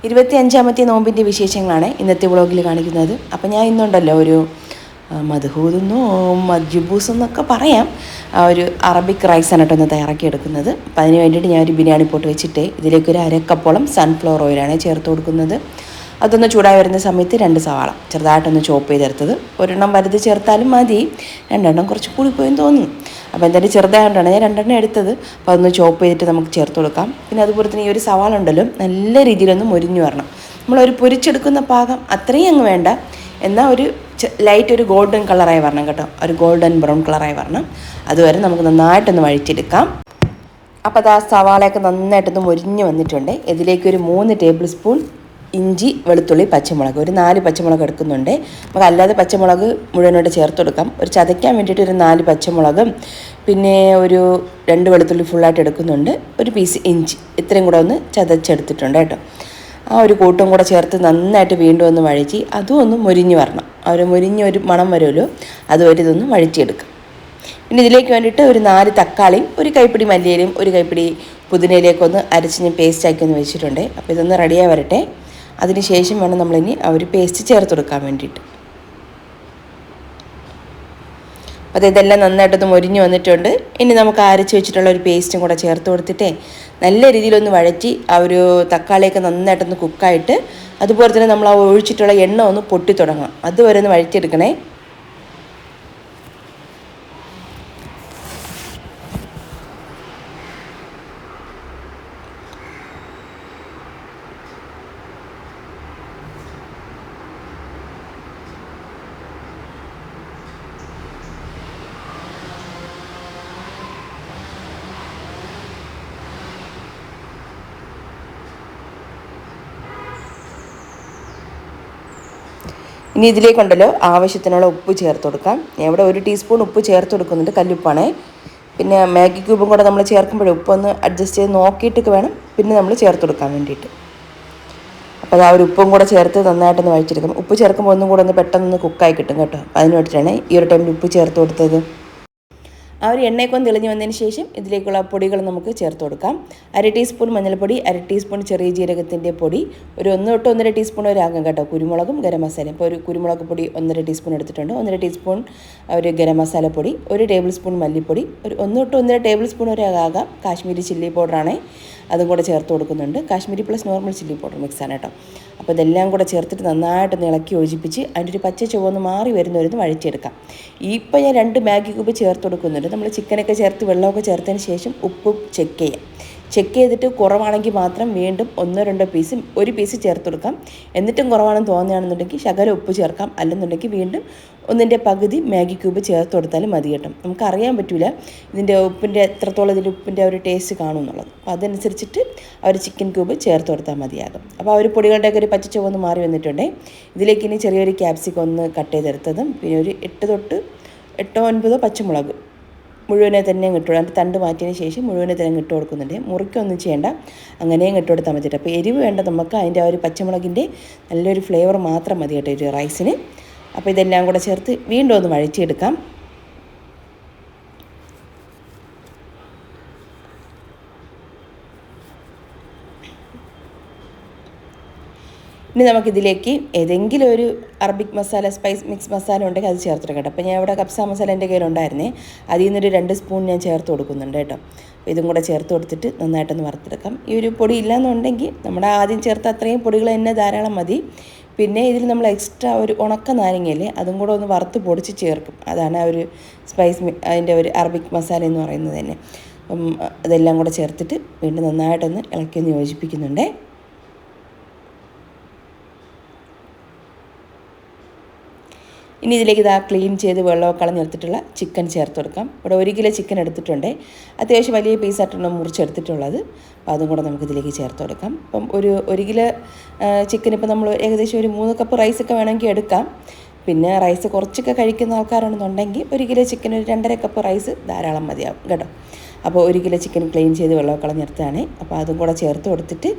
25ാമത്തെ നോമ്പിൻ്റെ വിശേഷങ്ങളാണ് ഇന്നത്തെ വ്ളോഗിൽ കാണിക്കുന്നത്. അപ്പോൾ ഞാൻ ഇന്നുണ്ടല്ലോ ഒരു മദ്ഹൂദെന്നോ മജ്ബൂസെന്നൊക്കെ പറയാം, ഒരു അറബിക് റൈസാണ് കേട്ടോ ഒന്ന് തയ്യാറാക്കി എടുക്കുന്നത്. അപ്പോൾ അതിന് വേണ്ടിയിട്ട് ഞാൻ ഒരു ബിരിയാണി പോട്ട് വെച്ചിട്ട് ഇതിലേക്കൊരു അരക്കപ്പോളം സൺഫ്ലവർ ഓയിലാണ് ചേർത്ത് കൊടുക്കുന്നത്. അതൊന്ന് ചൂടായി വരുന്ന സമയത്ത് 2 സവാള ചെറുതായിട്ടൊന്ന് ചോപ്പ് ചെയ്തെടുത്തത്, ഒരെണ്ണം വലുത് ചേർത്താലും മതി, 2 എണ്ണം കുറച്ച് കൂടിപ്പോയെന്ന് തോന്നുന്നു. അപ്പോൾ എന്തായാലും ചെറുതായതുകൊണ്ടാണ് ഞാൻ 2 എണ്ണം എടുത്തത്. അപ്പോൾ അതൊന്ന് ചോപ്പ് ചെയ്തിട്ട് നമുക്ക് ചേർത്ത് കൊടുക്കാം. പിന്നെ അതുപോലെ തന്നെ ഈ ഒരു സവാള ഉണ്ടല്ലോ നല്ല രീതിയിലൊന്ന് മൊരിഞ്ഞു വരണം. നമ്മളൊരു പൊരിച്ചെടുക്കുന്ന പാകം അത്രയും അങ്ങ് വേണ്ട, എന്നാൽ ഒരു ലൈറ്റ് ഒരു ഗോൾഡൻ കളറായി വരണം കേട്ടോ, ഒരു ഗോൾഡൻ ബ്രൗൺ കളറായി വരണം. അതുവരെ നമുക്ക് നന്നായിട്ടൊന്ന് വഴിച്ചെടുക്കാം. അപ്പോൾ അത് ആ സവാളയൊക്കെ നന്നായിട്ടൊന്ന് മൊരിഞ്ഞ് വന്നിട്ടുണ്ട്. ഇതിലേക്കൊരു 3 ടേബിൾ സ്പൂൺ ഇഞ്ചി, വെളുത്തുള്ളി, പച്ചമുളക്, ഒരു 4 പച്ചമുളക് എടുക്കുന്നുണ്ട്. നമുക്ക് അല്ലാതെ പച്ചമുളക് മുഴുവനായിട്ട് ചേർത്ത് കൊടുക്കാം. ഒരു ചതയ്ക്കാൻ വേണ്ടിയിട്ട് ഒരു 4 പച്ചമുളകും പിന്നെ ഒരു 2 വെളുത്തുള്ളി ഫുള്ളായിട്ട് എടുക്കുന്നുണ്ട്, ഒരു പീസ് ഇഞ്ചി, ഇത്രയും കൂടെ ഒന്ന് ചതച്ചെടുത്തിട്ടുണ്ട് കേട്ടോ. ആ ഒരു കൂട്ടും കൂടെ ചേർത്ത് നന്നായിട്ട് വീണ്ടും ഒന്ന് വഴറ്റി അതും ഒന്ന് മൊരിഞ്ഞ് വരണം. ആ ഒരു മൊരിഞ്ഞൊരു മണം വരുമല്ലോ, അതുവരെ ഇതൊന്ന് വഴറ്റിയെടുക്കാം. പിന്നെ ഇതിലേക്ക് വേണ്ടിയിട്ട് ഒരു 4 തക്കാളിയും ഒരു കൈപ്പിടി മല്ലിയിലയും ഒരു കൈപ്പിടി പുതിനയിലേക്കൊന്ന് അരച്ച് ഞാൻ പേസ്റ്റാക്കി ഒന്ന് വെച്ചിട്ടുണ്ട്. അപ്പോൾ ഇതൊന്ന് റെഡിയായി വരട്ടെ. അതിന് ശേഷം വേണം നമ്മളിനി ആ ഒരു പേസ്റ്റ് ചേർത്ത് കൊടുക്കാൻ വേണ്ടിയിട്ട്. അപ്പോൾ ഇതെല്ലാം നന്നായിട്ടൊന്ന് മൊരിഞ്ഞ് വന്നിട്ടുണ്ട്. ഇനി നമുക്ക് അരച്ച് വെച്ചിട്ടുള്ള ഒരു പേസ്റ്റും കൂടെ ചേർത്ത് കൊടുത്തിട്ടേ നല്ല രീതിയിലൊന്ന് വഴറ്റി ആ ഒരു തക്കാളിയൊക്കെ നന്നായിട്ടൊന്ന് കുക്കായിട്ട്, അതുപോലെ തന്നെ നമ്മൾ ആ ഒഴിച്ചിട്ടുള്ള എണ്ണ ഒന്ന് പൊട്ടി തുടങ്ങണം, അതുവരെ ഒന്ന് വഴറ്റിയെടുക്കണേ. ഇനി ഇതിലേക്കുണ്ടല്ലോ ആവശ്യത്തിനുള്ള ഉപ്പ് ചേർത്ത് കൊടുക്കാം. ഇവിടെ 1 ടീസ്പൂൺ ഉപ്പ് ചേർത്ത് കൊടുക്കുന്നുണ്ട്, കല്ലുപ്പാണേ. പിന്നെ മാഗി ക്യൂബും കൂടെ നമ്മൾ ചേർക്കുമ്പോൾ ഉപ്പൊന്ന് അഡ്ജസ്റ്റ് ചെയ്ത് നോക്കിയിട്ടൊക്കെ വേണം പിന്നെ നമ്മൾ ചേർത്ത് കൊടുക്കാൻ വേണ്ടിയിട്ട്. അപ്പോൾ ആ ഒരു ഉപ്പും കൂടെ ചേർത്ത് നന്നായിട്ടൊന്ന് വഴിച്ചെടുക്കും. ഉപ്പ് ചേർക്കുമ്പോൾ ഒന്നും കൂടെ ഒന്ന് പെട്ടെന്ന് കുക്കായി കിട്ടും കേട്ടോ. അതിന് വേണ്ടിയിട്ടാണ് ഈ ഒരു ടൈമിൽ ഉപ്പ് ചേർത്ത് കൊടുത്തത്. ആ ഒരു എണ്ണയൊക്കെ ഒന്ന് തെളിഞ്ഞ് വന്നതിന് ശേഷം ഇതിലേക്കുള്ള പൊടികൾ നമുക്ക് ചേർത്ത് കൊടുക്കാം. 1/2 ടീസ്പൂൺ മഞ്ഞൾപ്പൊടി, 1/2 ടീസ്പൂൺ ചെറിയ ജീരകത്തിൻ്റെ പൊടി, ഒരു 1 തൊട്ട് 1.5 ടീസ്പൂൺ വരെ ആകും കേട്ടോ. കുരുമുളകും ഗരം മസാലയും, ഇപ്പോൾ ഒരു കുരുമുളക് പൊടി 1.5 ടീസ്പൂൺ എടുത്തിട്ടുണ്ട്, 1.5 ടീസ്പൂൺ ഒരു ഗരം മസാല പൊടി, 1 ടേബിൾ സ്പൂൺ മല്ലിപ്പൊടി, ഒരു 1 തൊട്ട് 1.5 ടേബിൾ സ്പൂൺ വരെ ആകാം കാശ്മീരി ചില്ലി പൗഡറാണ്, അതും കൂടെ ചേർത്ത് കൊടുക്കുന്നുണ്ട്. Kashmiri plus normal chilli powder മിക്സാണ് കേട്ടോ. അപ്പോൾ ഇതെല്ലാം കൂടെ ചേർത്തിട്ട് നന്നായിട്ടൊന്ന് ഇളക്കി യോജിപ്പിച്ച് അതിൻ്റെ ഒരു പച്ച ചുവന്ന് മാറി വരുന്നവരൊന്ന് വഴറ്റിയെടുക്കാം. ഇപ്പോൾ ഞാൻ 2 മാഗി ക്യൂബ് ചേർത്ത് കൊടുക്കുന്നുണ്ട്. നമ്മൾ ചിക്കനൊക്കെ ചേർത്ത് വെള്ളമൊക്കെ ചേർത്തതിന് ശേഷം ഉപ്പ് ചെക്ക് ചെയ്യാം. ചെക്ക് ചെയ്തിട്ട് കുറവാണെങ്കിൽ മാത്രം വീണ്ടും 1-2 പീസ്, ഒരു പീസ് ചേർത്ത് കൊടുക്കാം. എന്നിട്ടും കുറവാണെന്ന് തോന്നുകയാണെന്നുണ്ടെങ്കിൽ ശകലം ഉപ്പ് ചേർക്കാം, അല്ലെന്നുണ്ടെങ്കിൽ വീണ്ടും 1/2 പകുതി മാഗി ക്യൂബ് ചേർത്ത് കൊടുത്താലും മതി കേട്ടോ. നമുക്കറിയാൻ പറ്റില്ല ഇതിൻ്റെ ഉപ്പിൻ്റെ എത്രത്തോളം ഇതിൻ്റെ ഉപ്പിൻ്റെ ഒരു ടേസ്റ്റ് കാണും എന്നുള്ളത്. അപ്പോൾ അതനുസരിച്ചിട്ട് ആ ഒരു ചിക്കൻ ക്യൂബ് ചേർത്ത് കൊടുത്താൽ മതിയാകും. അപ്പോൾ ആ ഒരു പൊടികളുടെയൊക്കെ ഒരു പച്ച ചുവന്ന് മാറി വന്നിട്ടുണ്ട്. ഇതിലേക്ക് ഇനി ചെറിയൊരു ക്യാപ്സിക്കം ഒന്ന് കട്ട് ചെയ്തെടുത്തതും പിന്നെ ഒരു 8-9 പച്ചമുളക് മുഴുവനെ തന്നെ ഇട്ട് കൊടുക്കും. തണ്ട് മാറ്റിയതിന് ശേഷം മുഴുവനെ തന്നെ ഇട്ട് കൊടുക്കുന്നുണ്ട്. മുറിക്കൊന്നും ചെയ്യേണ്ട, അങ്ങനെയും ഇട്ട് കൊടുത്താൽ മതി. അപ്പോൾ എരിവ് വേണ്ട നമുക്ക്, അതിൻ്റെ ആ ഒരു പച്ചമുളകിൻ്റെ നല്ലൊരു ഫ്ലേവർ മാത്രം മതി കേട്ടോ ഒരു റൈസിന്. അപ്പോൾ ഇതെല്ലാം കൂടെ ചേർത്ത് വീണ്ടും ഒന്ന് വഴറ്റിയെടുക്കാം. ഇനി നമുക്കിതിലേക്ക് ഏതെങ്കിലും ഒരു Arabic masala, spice mix masala ഉണ്ടെങ്കിൽ അത് ചേർത്തെടുക്കട്ടെ. അപ്പോൾ ഞാൻ ഇവിടെ കബ്സ മസാല എൻ്റെ കയ്യിലുണ്ടായിരുന്നേ, അതിൽ നിന്നൊരു 2 സ്പൂൺ ഞാൻ ചേർത്ത് കൊടുക്കുന്നുണ്ട് കേട്ടോ. അപ്പോൾ ഇതും കൂടെ ചേർത്ത് കൊടുത്തിട്ട് നന്നായിട്ടൊന്ന് വറുത്തെടുക്കാം. ഈ ഒരു പൊടി ഇല്ലയെന്നുണ്ടെങ്കിൽ നമ്മുടെ ആദ്യം ചേർത്ത അത്രയും പൊടികൾ തന്നെ ധാരാളം മതി. പിന്നെ ഇതിൽ നമ്മൾ എക്സ്ട്രാ ഒരു ഉണക്ക നാരങ്ങയല്ലേ, അതും കൂടെ ഒന്ന് വറുത്ത് പൊടിച്ച് ചേർക്കും. അതാണ് ആ ഒരു അതിൻ്റെ ഒരു അറബിക് മസാല എന്ന് പറയുന്നത് തന്നെ. അപ്പം അതെല്ലാം കൂടെ ചേർത്തിട്ട് വീണ്ടും നന്നായിട്ടൊന്ന് ഇളക്കി യോജിപ്പിക്കുന്നുണ്ടേ. ഇനി ഇതിലേക്ക് ഇതാ ക്ലീൻ ചെയ്ത് വെള്ളമൊക്കെ കളഞ്ഞെടുത്തിട്ടുള്ള ചിക്കൻ ചേർത്ത് കൊടുക്കാം. ഇവിടെ 1 കിലോ ചിക്കൻ എടുത്തിട്ടുണ്ട്, അത്യാവശ്യം വലിയ പീസായിട്ടാണ് മുറിച്ചെടുത്തിട്ടുള്ളത്. അപ്പോൾ അതും കൂടെ നമുക്കിതിലേക്ക് ചേർത്ത് കൊടുക്കാം. അപ്പം 1 കിലോ ചിക്കൻ ഇപ്പോൾ നമ്മൾ ഏകദേശം ഒരു 3 കപ്പ് റൈസൊക്കെ വേണമെങ്കിൽ എടുക്കാം. പിന്നെ റൈസ് കുറച്ചൊക്കെ കഴിക്കുന്ന ആൾക്കാരാണെന്നുണ്ടെങ്കിൽ 1 കിലോ ചിക്കൻ ഒരു 2.5 കപ്പ് റൈസ് ധാരാളം മതിയാവും കേട്ടോ. അപ്പോൾ 1 കിലോ ചിക്കൻ ക്ലീൻ ചെയ്ത് വെള്ളമൊക്കെ കളഞ്ഞെടുത്താണ്. അപ്പോൾ അതും കൂടെ ചേർത്ത് കൊടുത്തിട്ട്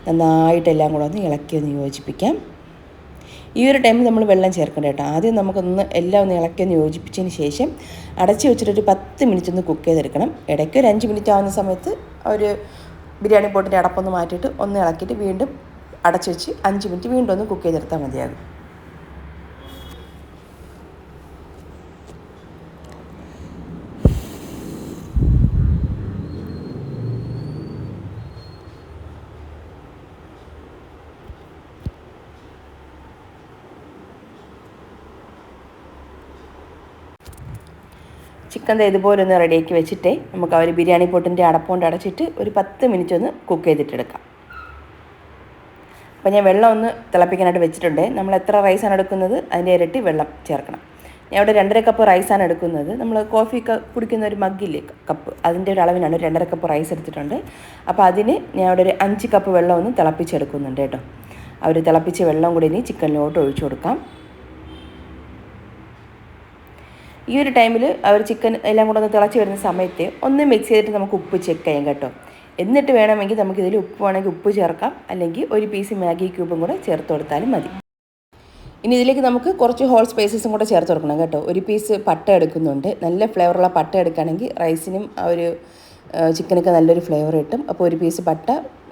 നന്നായിട്ടെല്ലാം കൂടെ ഒന്ന് ഇളക്കി ഒന്ന് യോജിപ്പിക്കാം. ഈ ഒരു ടൈമിൽ നമ്മൾ വെള്ളം ചേർക്കേണ്ട കേട്ടോ. ആദ്യം നമുക്കൊന്ന് എല്ലാം ഒന്ന് ഇളക്കി ഒന്ന് യോജിപ്പിച്ചതിന് ശേഷം അടച്ച് വെച്ചിട്ടൊരു 10 മിനിറ്റ് ഒന്ന് കുക്ക് ചെയ്തെടുക്കണം. ഇടയ്ക്ക് ഒരു 5 മിനിറ്റ് ആവുന്ന സമയത്ത് ഒരു ബിരിയാണി പോട്ടിൻ്റെ അടപ്പൊന്ന് മാറ്റിയിട്ട് ഒന്ന് ഇളക്കിയിട്ട് വീണ്ടും അടച്ചു വെച്ച് 5 മിനിറ്റ് വീണ്ടും ഒന്ന് കുക്ക് ചെയ്തെടുത്താൽ മതിയാകും. ചിക്കൻ ഇതുപോലെ ഒന്ന് റെഡിയാക്കി വെച്ചിട്ട് നമുക്ക് ആ ഒരു ബിരിയാണി പൊട്ടിൻ്റെ അടപ്പുകൊണ്ട് അടച്ചിട്ട് ഒരു 10 മിനിറ്റ് ഒന്ന് കുക്ക് ചെയ്തിട്ടെടുക്കാം. അപ്പോൾ ഞാൻ വെള്ളം ഒന്ന് തിളപ്പിക്കാനായിട്ട് വെച്ചിട്ടുണ്ട്. നമ്മൾ എത്ര റൈസാണ് എടുക്കുന്നത് അതിൻ്റെ ഇരട്ടി വെള്ളം ചേർക്കണം. ഞാൻ ഇവിടെ 2.5 കപ്പ് റൈസാണ് എടുക്കുന്നത്. നമ്മൾ കോഫി കുടിക്കുന്ന ഒരു മഗ്ഗില്ലേ കപ്പ്, അതിൻ്റെ ഒരു അളവിനാണ് 2.5 കപ്പ് റൈസ് എടുത്തിട്ടുണ്ട്. അപ്പോൾ അതിന് ഞാൻ ഇവിടെ ഒരു 5 കപ്പ് വെള്ളം ഒന്ന് തിളപ്പിച്ചെടുക്കുന്നുണ്ട് കേട്ടോ. ആ ഒരു തിളപ്പിച്ച വെള്ളം കൂടി ഇനി ചിക്കനിലോട്ട് ഒഴിച്ചു കൊടുക്കാം. ഈ ഒരു ടൈമിൽ അവർ ചിക്കൻ എല്ലാം കൂടെ ഒന്ന് തിളച്ച് വരുന്ന സമയത്ത് ഒന്ന് മിക്സ് ചെയ്തിട്ട് നമുക്ക് ഉപ്പ് ചെക്ക് ചെയ്യാം കേട്ടോ. എന്നിട്ട് വേണമെങ്കിൽ നമുക്കിതിൽ ഉപ്പ് വേണമെങ്കിൽ ഉപ്പ് ചേർക്കാം, അല്ലെങ്കിൽ ഒരു പീസ് മാഗി ക്യൂബും കൂടെ ചേർത്ത് കൊടുത്താലും മതി. ഇനി ഇതിലേക്ക് നമുക്ക് കുറച്ച് ഹോൾ സ്പൈസസും കൂടെ ചേർത്ത് കൊടുക്കണം കേട്ടോ. ഒരു പീസ് പട്ട എടുക്കുന്നുണ്ട്. നല്ല ഫ്ലേവറുള്ള പട്ട എടുക്കുകയാണെങ്കിൽ റൈസിനും ആ ഒരു ചിക്കനൊക്കെ നല്ലൊരു ഫ്ലേവർ കിട്ടും. അപ്പോൾ ഒരു പീസ് പട്ട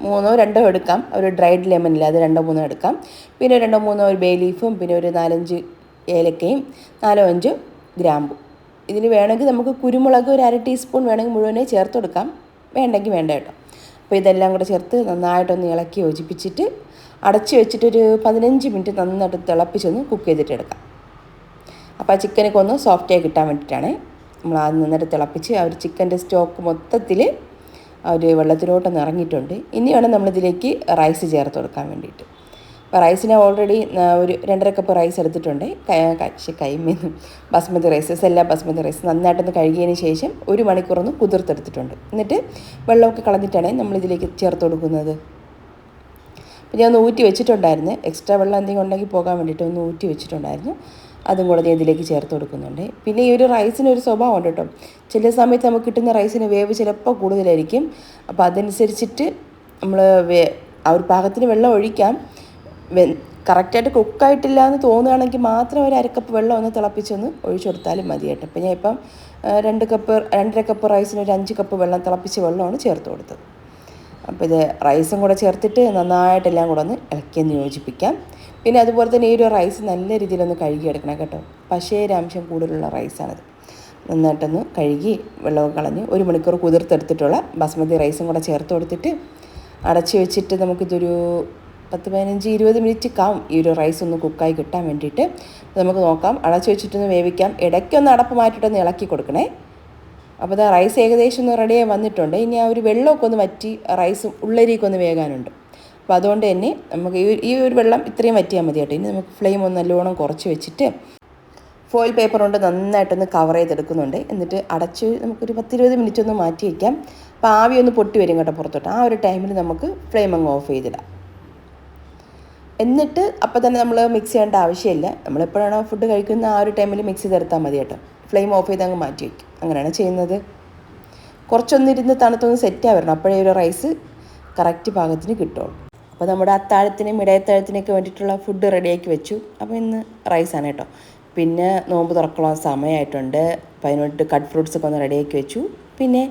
3-2 എടുക്കാം. ഒരു ഡ്രൈഡ് ലെമൺ ഇല്ല, അത് 2-3 എടുക്കാം. പിന്നെ 2-3 ഒരു ബേ ലീഫും, പിന്നെ ഒരു 4-5 ഏലക്കയും, 4-5 ഗ്രാമ്പും. ഇതിന് വേണമെങ്കിൽ നമുക്ക് കുരുമുളക് ഒരു 1/2 ടീസ്പൂൺ വേണമെങ്കിൽ മുഴുവനെ ചേർത്ത് കൊടുക്കാം, വേണ്ടെങ്കിൽ വേണ്ട കേട്ടോ. അപ്പോൾ ഇതെല്ലാം കൂടെ ചേർത്ത് നന്നായിട്ടൊന്ന് ഇളക്കി യോജിപ്പിച്ചിട്ട് അടച്ച് വെച്ചിട്ടൊരു 15 മിനിറ്റ് നന്നായിട്ട് തിളപ്പിച്ചൊന്ന് കുക്ക് ചെയ്തിട്ടെടുക്കാം. അപ്പോൾ ആ ചിക്കനൊക്കെ ഒന്ന് സോഫ്റ്റായി കിട്ടാൻ വേണ്ടിയിട്ടാണ് നമ്മൾ ആദ്യം നന്നായിട്ട് തിളപ്പിച്ച് ആ ഒരു ചിക്കൻ്റെ സ്റ്റോക്ക് മൊത്തത്തിൽ ആ ഒരു വെള്ളത്തിലോട്ടൊന്ന് ഇറങ്ങിയിട്ടുണ്ട്. ഇനി വേണം നമ്മളിതിലേക്ക് റൈസ് ചേർത്ത് കൊടുക്കാൻ വേണ്ടിയിട്ട്. അപ്പോൾ റൈസിന് ഓൾറെഡി ഒരു 2.5 കപ്പ് റൈസ് എടുത്തിട്ടുണ്ട്. കൈമേന്ന് ബസ്മതി റൈസ്, എല്ലാ ബസ്മതി റൈസ് നന്നായിട്ടൊന്ന് കഴുകിയതിന് ശേഷം 1 മണിക്കൂറൊന്ന് കുതിർത്തെടുത്തിട്ടുണ്ട്. എന്നിട്ട് വെള്ളമൊക്കെ കളഞ്ഞിട്ടാണ് നമ്മളിതിലേക്ക് ചേർത്ത് കൊടുക്കുന്നത്. അപ്പോൾ ഞാൻ ഒന്ന് ഊറ്റി വെച്ചിട്ടുണ്ടായിരുന്നു. എക്സ്ട്രാ വെള്ളം എന്തെങ്കിലും ഉണ്ടെങ്കിൽ പോകാൻ വേണ്ടിയിട്ട് ഒന്ന് ഊറ്റി വെച്ചിട്ടുണ്ടായിരുന്നു. അതും കൂടെ ഞാൻ ഇതിലേക്ക് ചേർത്ത് കൊടുക്കുന്നുണ്ട്. പിന്നെ ഈ ഒരു റൈസിനൊരു സ്വഭാവം ഉണ്ട് കേട്ടോ. ചില സമയത്ത് നമുക്ക് കിട്ടുന്ന റൈസിന് വേവ് ചിലപ്പോൾ കൂടുതലായിരിക്കും. അപ്പോൾ അതനുസരിച്ചിട്ട് നമ്മൾ ആ ഒരു പാകത്തിന് വെള്ളം ഒഴിക്കാം. കറക്റ്റായിട്ട് കുക്കായിട്ടില്ല എന്ന് തോന്നുകയാണെങ്കിൽ മാത്രം ഒരു 1/2 കപ്പ് വെള്ളം ഒന്ന് തിളപ്പിച്ചൊന്ന് ഒഴിച്ചു കൊടുത്താലും മതി കേട്ടോ. അപ്പോൾ ഞാൻ ഇപ്പം 2.5 കപ്പ് റൈസിന് ഒരു 5 കപ്പ് വെള്ളം തിളപ്പിച്ച വെള്ളമാണ് ചേർത്ത് കൊടുത്തത്. അപ്പോൾ ഇത് റൈസും കൂടെ ചേർത്തിട്ട് നന്നായിട്ടെല്ലാം കൂടെ ഒന്ന് ഇളക്കിയൊന്ന് യോജിപ്പിക്കാം. പിന്നെ അതുപോലെ തന്നെ ഈ ഒരു റൈസ് നല്ല രീതിയിലൊന്ന് കഴുകിയെടുക്കണം കേട്ടോ. പശേരാംശം കൂടുതലുള്ള റൈസാണിത്. നന്നായിട്ടൊന്ന് കഴുകി വെള്ളമൊക്കെ കളഞ്ഞ് 1 മണിക്കൂർ കുതിർത്തെടുത്തിട്ടുള്ള ബസ്മതി റൈസും കൂടെ ചേർത്ത് കൊടുത്തിട്ട് അടച്ച് വെച്ചിട്ട് നമുക്കിതൊരു 10-15-20 മിനിറ്റ് കാവും ഈ ഒരു റൈസ് ഒന്ന് കുക്കായി കിട്ടാൻ വേണ്ടിയിട്ട്. നമുക്ക് നോക്കാം, അടച്ച് വെച്ചിട്ടൊന്ന് വേവിക്കാം. ഇടയ്ക്കൊന്ന് അടപ്പ് മാറ്റിയിട്ടൊന്ന് ഇളക്കി കൊടുക്കണേ. അപ്പോൾ ഇതാ റൈസ് ഏകദേശം ഒന്ന് റെഡിയായി വന്നിട്ടുണ്ട്. ഇനി ആ ഒരു വെള്ളമൊക്കെ ഒന്ന് വറ്റി റൈസും ഉള്ളരിയൊക്കെ ഒന്ന് വേകാനുണ്ട്. അപ്പോൾ അതുകൊണ്ട് തന്നെ നമുക്ക് ഈ ഒരു വെള്ളം ഇത്രയും വറ്റിയാൽ മതി കേട്ടോ. ഇനി നമുക്ക് ഫ്ലെയിം ഒന്ന് നല്ലോണം കുറച്ച് വെച്ചിട്ട് ഫോയിൽ പേപ്പർ കൊണ്ട് നന്നായിട്ടൊന്ന് കവർ ചെയ്തെടുക്കുന്നുണ്ട്. എന്നിട്ട് അടച്ച് നമുക്കൊരു 10-20 മിനിറ്റ് ഒന്ന് മാറ്റി വയ്ക്കാം. അപ്പോൾ ആവി ഒന്ന് പൊട്ടി വരും കേട്ടോ പുറത്തോട്ട്. ആ ഒരു ടൈമിൽ നമുക്ക് ഫ്ലെയിം അങ്ങ് ഓഫ് ചെയ്തിടാം. എന്നിട്ട് അപ്പോൾ തന്നെ നമ്മൾ മിക്സ് ചെയ്യേണ്ട ആവശ്യമില്ല. നമ്മളെപ്പോഴാണോ ഫുഡ് കഴിക്കുന്ന ആ ഒരു ടൈമിൽ മിക്സ് ചെയ്തെടുത്താൽ മതി കേട്ടോ. ഫ്ലെയിം ഓഫ് ചെയ്ത് അങ്ങ് മാറ്റി വയ്ക്കും. അങ്ങനെയാണ് ചെയ്യുന്നത്. കുറച്ചൊന്നിരുന്ന് തണുത്തൊന്ന് സെറ്റായി വരണം, അപ്പോഴേ ഒരു റൈസ് കറക്റ്റ് പാകത്തിന് കിട്ടുള്ളൂ. അപ്പോൾ നമ്മുടെ അത്താഴത്തിനും ഇടയത്താഴത്തിനൊക്കെ വേണ്ടിയിട്ടുള്ള ഫുഡ് റെഡിയാക്കി വെച്ചു. അപ്പോൾ ഇന്ന് റൈസാണ് കേട്ടോ. പിന്നെ നോമ്പ് തുറക്കുള്ള സമയമായിട്ടുണ്ട്. അപ്പോൾ അതിനോട്ട് കട്ട് ഫ്രൂട്ട്സൊക്കെ ഒന്ന് റെഡിയാക്കി വെച്ചു. പിന്നെ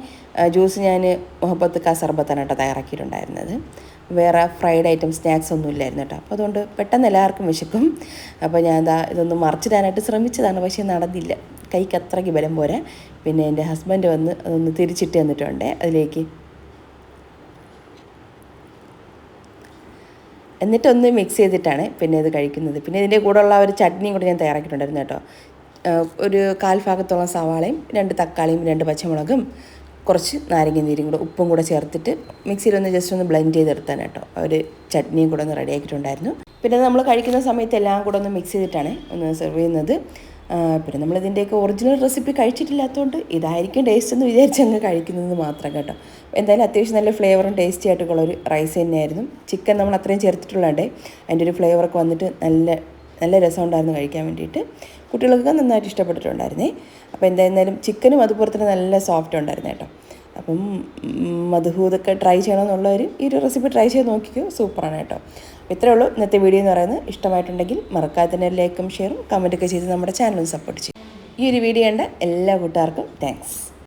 ജ്യൂസ് ഞാൻ മുഹബത്ത് കാ സർബത്താണ് കേട്ടോ തയ്യാറാക്കിയിട്ടുണ്ടായിരുന്നത്. വേറെ ഫ്രൈഡ് ഐറ്റം സ്നാക്സ് ഒന്നും ഇല്ലായിരുന്നു കേട്ടോ. അപ്പോൾ അതുകൊണ്ട് പെട്ടെന്ന് എല്ലാവർക്കും വിശക്കും. അപ്പോൾ ഞാൻ ഇതൊന്ന് മറിച്ചിടാനായിട്ട് ശ്രമിച്ചതാണ്, പക്ഷേ നടന്നില്ല. കൈക്ക് അത്രയ്ക്ക് ബലം പോരാ. പിന്നെ എൻ്റെ ഹസ്ബൻഡ് വന്ന് അതൊന്ന് തിരിച്ചിട്ട് തന്നിട്ടുണ്ട് അതിലേക്ക്. എന്നിട്ടൊന്ന് മിക്സ് ചെയ്തിട്ടാണ് പിന്നെ ഇത് കഴിക്കുന്നത്. പിന്നെ ഇതിൻ്റെ കൂടെയുള്ള ഒരു ചട്നിയും കൂടെ ഞാൻ തയ്യാറാക്കിയിട്ടുണ്ടായിരുന്നു കേട്ടോ. ഒരു 1/4 ഭാഗത്തോളം സവാളയും 2 തക്കാളിയും 2 പച്ചമുളകും കുറച്ച് നാരങ്ങ നീരും കൂടെ ഉപ്പും കൂടെ ചേർത്തിട്ട് മിക്സിയിലൊന്ന് ജസ്റ്റ് ഒന്ന് ബ്ലെൻഡ് ചെയ്തെടുത്താൻ കേട്ടോ. ഒരു ചട്നിയും കൂടെ ഒന്ന് റെഡിയാക്കിയിട്ടുണ്ടായിരുന്നു. പിന്നെ നമ്മൾ കഴിക്കുന്ന സമയത്ത് എല്ലാം കൂടെ ഒന്ന് മിക്സ് ചെയ്തിട്ടാണ് ഒന്ന് സെർവ് ചെയ്യുന്നത്. പിന്നെ നമ്മളിതിൻ്റെയൊക്കെ ഒറിജിനൽ റെസിപ്പി കഴിച്ചിട്ടില്ലാത്തതുകൊണ്ട് ഇതായിരിക്കും ടേസ്റ്റ് എന്ന് വിചാരിച്ചങ്ങ് കഴിക്കുന്നത് മാത്രം കേട്ടോ. എന്തായാലും അത്യാവശ്യം നല്ല ഫ്ലേവറും ടേസ്റ്റി ആയിട്ടുള്ളൊരു റൈസ് തന്നെയായിരുന്നു. ചിക്കൻ നമ്മൾ അത്രയും ചേർത്തിട്ടുള്ളതുകൊണ്ട് അതിൻ്റെ ഒരു ഫ്ലേവറൊക്കെ വന്നിട്ട് നല്ല രസമുണ്ടായിരുന്നു കഴിക്കാൻ വേണ്ടിയിട്ട്. കുട്ടികൾക്കൊക്കെ നന്നായിട്ട് ഇഷ്ടപ്പെട്ടിട്ടുണ്ടായിരുന്നേ. അപ്പോൾ എന്തായിരുന്നാലും ചിക്കനും അതുപോലെ തന്നെ നല്ല സോഫ്റ്റ് ഉണ്ടായിരുന്നു കേട്ടോ. അപ്പം മധുഹൂതൊക്കെ ട്രൈ ചെയ്യണമെന്നുള്ളവർ ഈ ഒരു റെസിപ്പി ട്രൈ ചെയ്ത് നോക്കിക്കോ, സൂപ്പറാണ് കേട്ടോ. അപ്പോൾ ഇത്രയേ ഉള്ളൂ ഇന്നത്തെ വീഡിയോ എന്ന് പറയുന്നത്. ഇഷ്ടമായിട്ടുണ്ടെങ്കിൽ മറക്കാതെ തന്നെ ലൈക്കും ഷെയറും കമൻറ്റൊക്കെ ചെയ്ത് നമ്മുടെ ചാനലും സപ്പോർട്ട് ചെയ്യും. ഈ ഒരു വീഡിയോ കണ്ട എല്ലാ കൂട്ടുകാർക്കും താങ്ക്സ്.